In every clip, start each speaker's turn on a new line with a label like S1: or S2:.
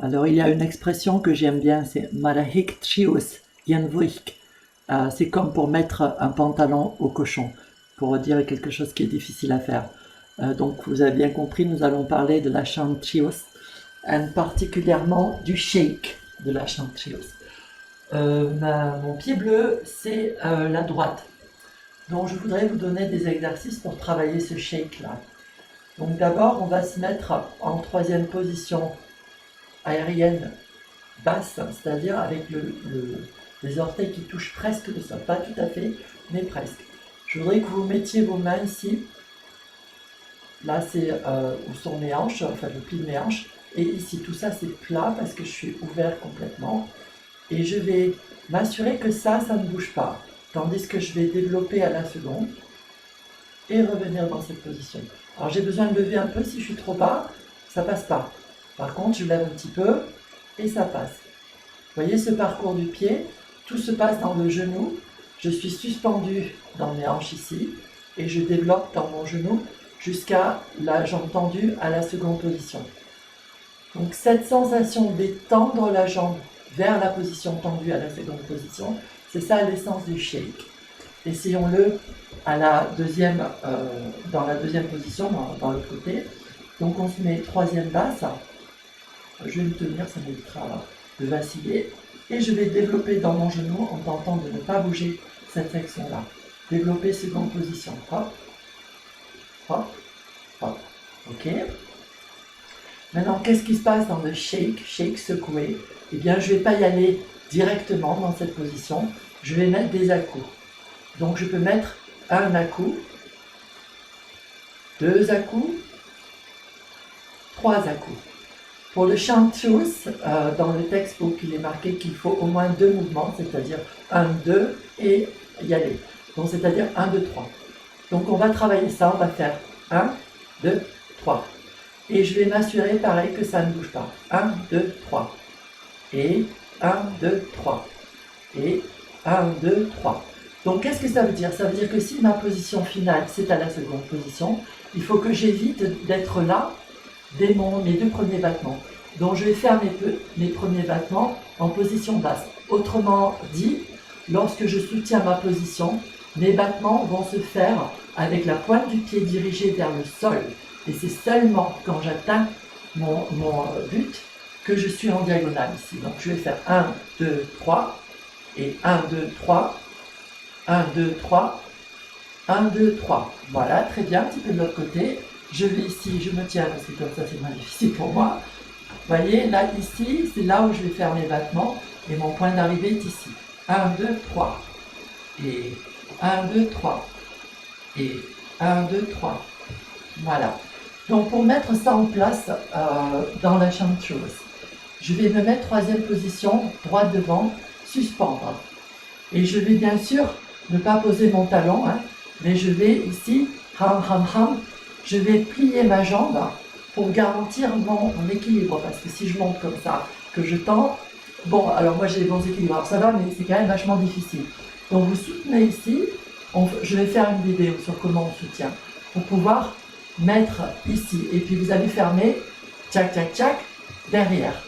S1: Alors, il y a une expression que j'aime bien, c'est Malahik Trius Yanvuik. C'est comme pour mettre un pantalon au cochon, pour dire quelque chose qui est difficile à faire. Donc, vous avez bien compris, nous allons parler de la Trius, et particulièrement du shake de la Trius. Mon pied bleu, c'est la droite. Donc, je voudrais vous donner des exercices pour travailler ce shake-là. Donc, d'abord, on va se mettre en troisième position aérienne basse, c'est-à-dire avec les orteils qui touchent presque le sol, pas tout à fait, mais presque. Je voudrais que vous mettiez vos mains ici, là c'est où sont mes hanches, enfin le pli de mes hanches, et ici tout ça c'est plat parce que je suis ouvert complètement, et je vais m'assurer que ça ne bouge pas, tandis que je vais développer à la seconde, et revenir dans cette position. Alors j'ai besoin de lever un peu, si je suis trop bas, ça passe pas. Par contre, je lève un petit peu, et ça passe. Vous voyez ce parcours du pied, tout se passe dans le genou, je suis suspendu dans mes hanches ici, et je développe dans mon genou jusqu'à la jambe tendue à la seconde position. Donc cette sensation d'étendre la jambe vers la position tendue à la seconde position, c'est ça l'essence du shake. Essayons-le à la deuxième, dans la deuxième position, dans l'autre côté. Donc on se met troisième basse, je vais me tenir, ça m'évitera de vaciller. Et je vais développer dans mon genou en tentant de ne pas bouger cette section-là. Développer seconde position. Hop, hop, hop. Ok. Maintenant, qu'est-ce qui se passe dans le shake, shake secoué? Eh bien, je ne vais pas y aller directement dans cette position. Je vais mettre des à-coups. Donc, je peux mettre un à-coup, deux à-coups, trois à-coups. Pour le chantius, dans le textbook, il est marqué qu'il faut au moins deux mouvements, c'est-à-dire 1, 2 et y aller. Donc, c'est-à-dire 1, 2, 3. Donc, on va travailler ça, on va faire 1, 2, 3. Et je vais m'assurer, pareil, que ça ne bouge pas. 1, 2, 3. Et 1, 2, 3. Et 1, 2, 3. Donc, qu'est-ce que ça veut dire? Ça veut dire que si ma position finale, c'est à la seconde position, il faut que j'évite d'être là dès mes deux premiers battements. Donc, je vais faire mes premiers battements en position basse. Autrement dit, lorsque je soutiens ma position, mes battements vont se faire avec la pointe du pied dirigée vers le sol. Et c'est seulement quand j'atteins mon but que je suis en diagonale ici. Donc je vais faire 1, 2, 3, et 1, 2, 3, 1, 2, 3, 1, 2, 3. Voilà, très bien, un petit peu de l'autre côté. Je vais ici, je me tiens parce que comme ça c'est moins difficile pour moi. Vous voyez, là, ici, c'est là où je vais faire mes battements et mon point d'arrivée est ici. 1, 2, 3. Et 1, 2, 3. Et 1, 2, 3. Voilà. Donc pour mettre ça en place dans la chanteuse, je vais me mettre troisième position, droite devant, suspendre. Et je vais bien sûr ne pas poser mon talon, hein, mais je vais ici, ham ham ham, je vais plier ma jambe pour garantir mon équilibre. Parce que si je monte comme ça, que je tends, bon, alors moi j'ai les bons équilibres, alors ça va, mais c'est quand même vachement difficile. Donc vous soutenez ici, je vais faire une vidéo sur comment on soutient, pour pouvoir mettre ici, et puis vous allez fermer, tchac tchac tchac, derrière,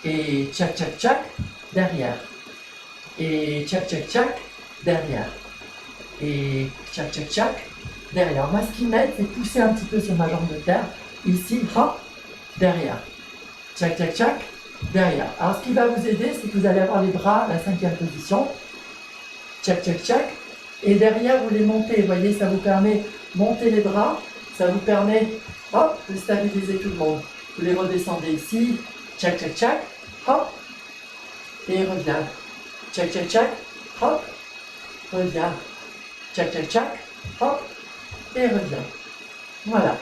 S1: et tchac tchac tchac, derrière, et tchac tchac tchac, derrière, et tchac tchac tchac, derrière. Moi ce qui m'aide, c'est pousser un petit peu sur ma jambe de terre, ici, hop, derrière, tchac tchac tchac, derrière. Alors ce qui va vous aider, c'est que vous allez avoir les bras à la cinquième position, tchac tchac tchac, et derrière vous les montez, vous voyez, ça vous permet de monter les bras, ça vous permet, hop, de stabiliser tout le monde. Vous les redescendez ici, tchac tchac tchac, hop, et revient. Tchac tchac tchac, hop, revient. Tchac tchac tchac, hop, et revient. Voilà.